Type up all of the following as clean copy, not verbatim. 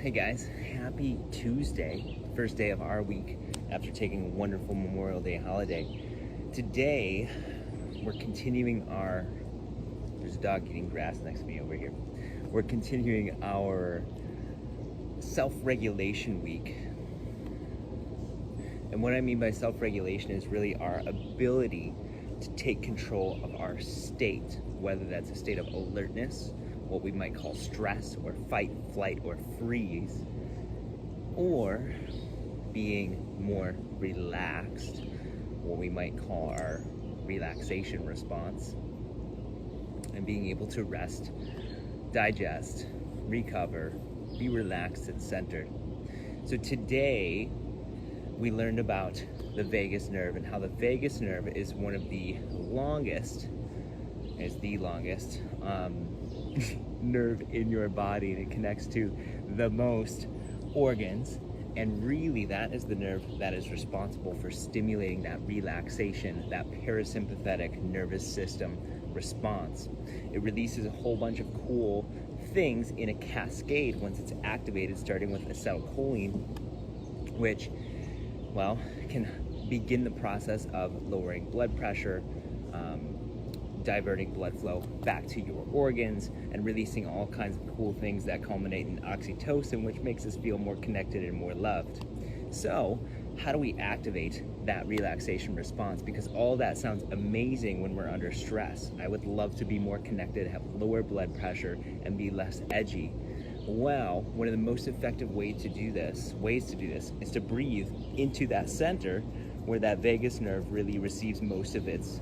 Hey guys, happy Tuesday, first day of our week after taking a wonderful Memorial Day holiday. Today, we're continuing there's a dog eating grass next to me over here. We're continuing our self-regulation week. And what I mean by self-regulation is really our ability to take control of our state, whether that's a state of alertness, what we might call stress or fight, flight, or freeze, or being more relaxed, what we might call our relaxation response, and being able to rest, digest, recover, be relaxed and centered. So today we learned about the vagus nerve and how the vagus nerve is one of the longest, nerve in your body, and it connects to the most organs, and really that is the nerve that is responsible for stimulating that relaxation, that parasympathetic nervous system response. It releases a whole bunch of cool things in a cascade once it's activated, starting with acetylcholine, which, well, can begin the process of lowering blood pressure, diverting blood flow back to your organs, and releasing all kinds of cool things that culminate in oxytocin, which makes us feel more connected and more loved. So, how do we activate that relaxation response? Because all that sounds amazing when we're under stress. I would love to be more connected, have lower blood pressure, and be less edgy. Well, one of the most effective ways to do this is to breathe into that center where that vagus nerve really receives most of its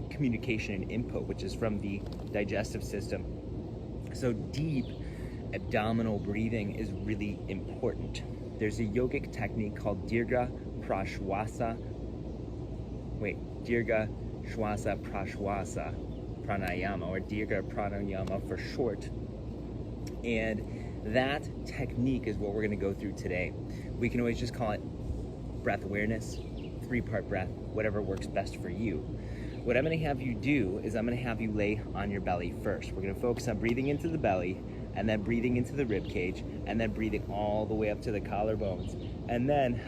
communication and input, which is from the digestive system. So deep abdominal breathing is really important. There's a yogic technique called Dirgha, Prashwasa, Prashwasa, Pranayama, or Dirgha Pranayama for short. And that technique is what we're going to go through today. We can always just call it breath awareness, 3-part breath, whatever works best for you. What I'm going to have you do is I'm going to have you lay on your belly first. We're going to focus on breathing into the belly, and then breathing into the rib cage, and then breathing all the way up to the collarbones, and then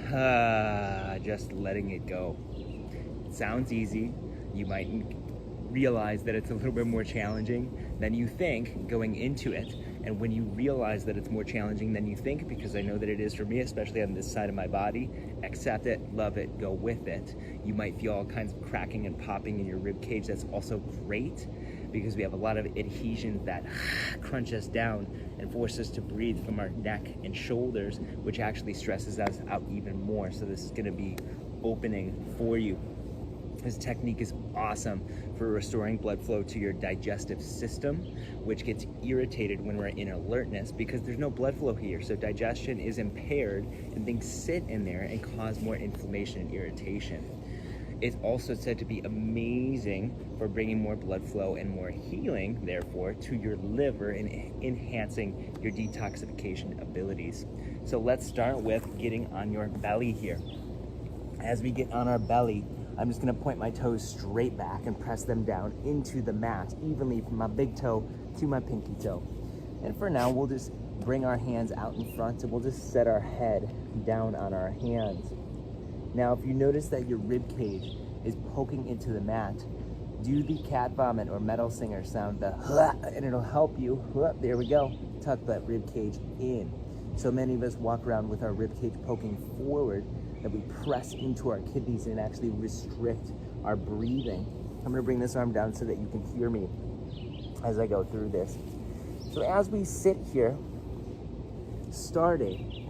just letting it go. It sounds easy. You might realize that it's a little bit more challenging than you think going into it. And when you realize that it's more challenging than you think, because I know that it is for me, especially on this side of my body, accept it, love it, go with it. You might feel all kinds of cracking and popping in your rib cage. That's also great, because we have a lot of adhesions that crunch us down and force us to breathe from our neck and shoulders, which actually stresses us out even more. So this is going to be opening for you. This technique is awesome for restoring blood flow to your digestive system, which gets irritated when we're in alertness because there's no blood flow here. So digestion is impaired and things sit in there and cause more inflammation and irritation. It's also said to be amazing for bringing more blood flow and more healing, therefore, to your liver and enhancing your detoxification abilities. So let's start with getting on your belly here. As we get on our belly, I'm just going to point my toes straight back and press them down into the mat evenly from my big toe to my pinky toe. And for now, we'll just bring our hands out in front and we'll just set our head down on our hands. Now, if you notice that your rib cage is poking into the mat, do the cat vomit or metal singer sound, and it'll help you. There we go. Tuck that rib cage in. So many of us walk around with our rib cage poking forward, that we press into our kidneys and actually restrict our breathing. I'm going to bring this arm down so that you can hear me as I go through this. So as we sit here, starting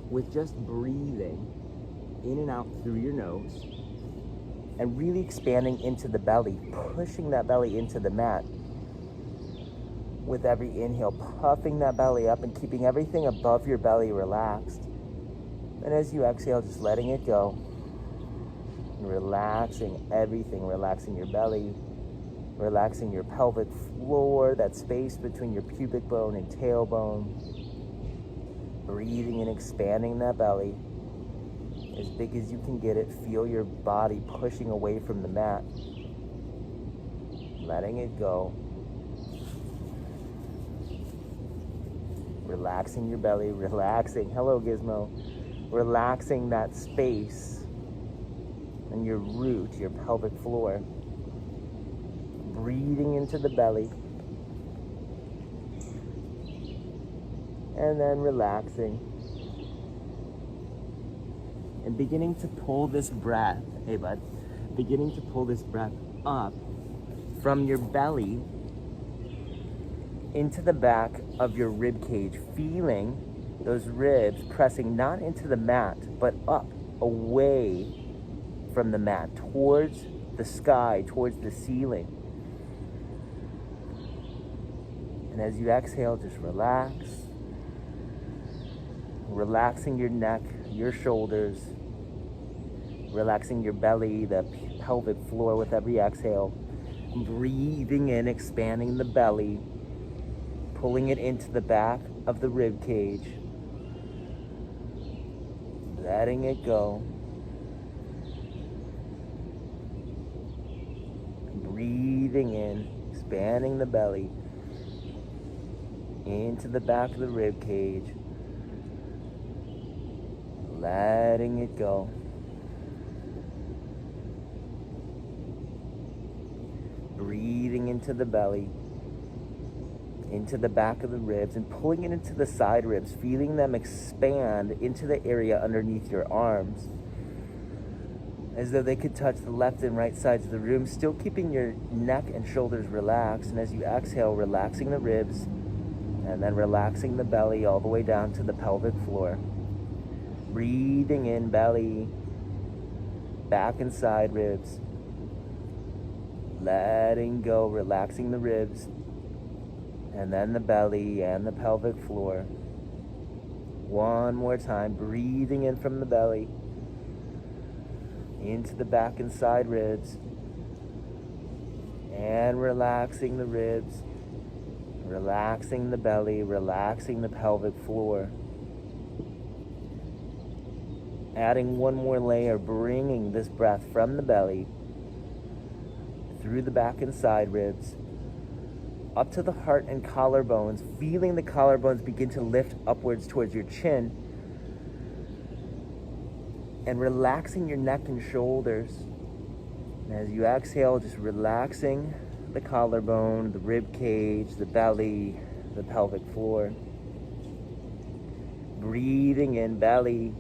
with just breathing in and out through your nose and really expanding into the belly, pushing that belly into the mat with every inhale, puffing that belly up and keeping everything above your belly relaxed. And as you exhale, just letting it go and relaxing everything, relaxing your belly, relaxing your pelvic floor, that space between your pubic bone and tailbone, breathing and expanding that belly as big as you can get it. Feel your body pushing away from the mat, letting it go. Relaxing your belly, relaxing. Hello, Gizmo. Relaxing that space and your root, your pelvic floor. Breathing into the belly. And then relaxing. And beginning to pull this breath, hey bud, beginning to pull this breath up from your belly into the back of your rib cage, feeling those ribs pressing not into the mat, but up, away from the mat, towards the sky, towards the ceiling. And as you exhale, just relax. Relaxing your neck, your shoulders, relaxing your belly, the pelvic floor with every exhale. Breathing in, expanding the belly, pulling it into the back of the rib cage, letting it go. Breathing in, expanding the belly into the back of the rib cage, letting it go. Breathing into the belly, into the back of the ribs, and pulling it into the side ribs, feeling them expand into the area underneath your arms, as though they could touch the left and right sides of the room, still keeping your neck and shoulders relaxed. And as you exhale, relaxing the ribs, and then relaxing the belly all the way down to the pelvic floor. Breathing in, belly, back and side ribs. Letting go, relaxing the ribs, and then the belly and the pelvic floor. One more time, breathing in from the belly, into the back and side ribs, and relaxing the ribs, relaxing the belly, relaxing the pelvic floor. Adding one more layer, bringing this breath from the belly, through the back and side ribs, up to the heart and collarbones, feeling the collarbones begin to lift upwards towards your chin, and relaxing your neck and shoulders. And as you exhale, just relaxing the collarbone, the rib cage, the belly, the pelvic floor. Breathing in, belly,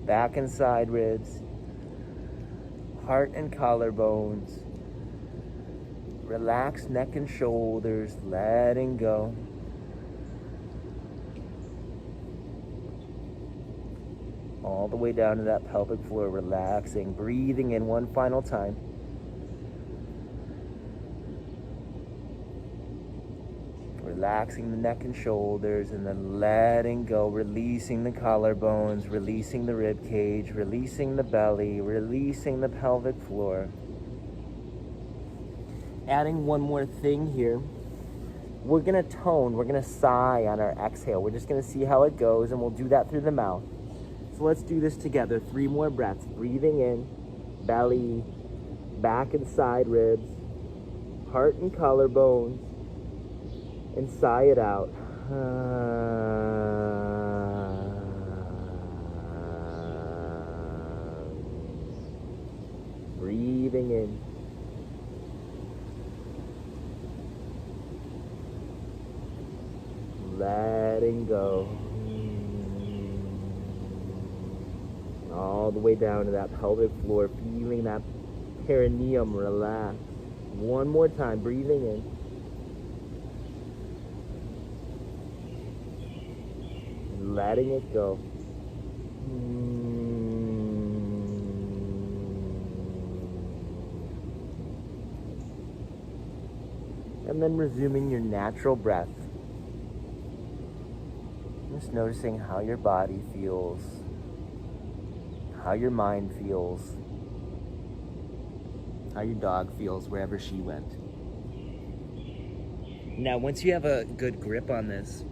back and side ribs, heart and collarbones. Relax neck and shoulders, letting go. All the way down to that pelvic floor, relaxing. Breathing in one final time. Relaxing the neck and shoulders, and then letting go, releasing the collarbones, releasing the rib cage, releasing the belly, releasing the pelvic floor. Adding one more thing here, we're gonna tone, we're gonna sigh on our exhale. We're just gonna see how it goes, and we'll do that through the mouth. So let's do this together. 3 more breaths. Breathing in, belly, back and side ribs, heart and collarbones, and sigh it out. Breathing in. Letting go. All the way down to that pelvic floor, feeling that perineum relax. One more time, breathing in. Letting it go. And then resuming your natural breath. Just noticing how your body feels, how your mind feels, how your dog feels wherever she went. Now, once you have a good grip on this,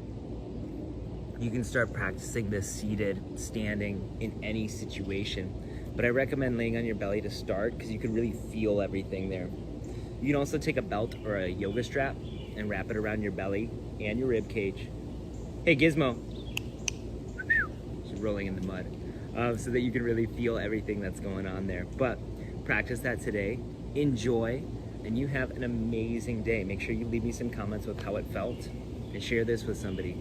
you can start practicing this seated, standing, in any situation. But I recommend laying on your belly to start, because you can really feel everything there. You can also take a belt or a yoga strap and wrap it around your belly and your rib cage. Hey, Gizmo. She's rolling in the mud. So that you can really feel everything that's going on there. But practice that today. Enjoy. And you have an amazing day. Make sure you leave me some comments with how it felt and share this with somebody.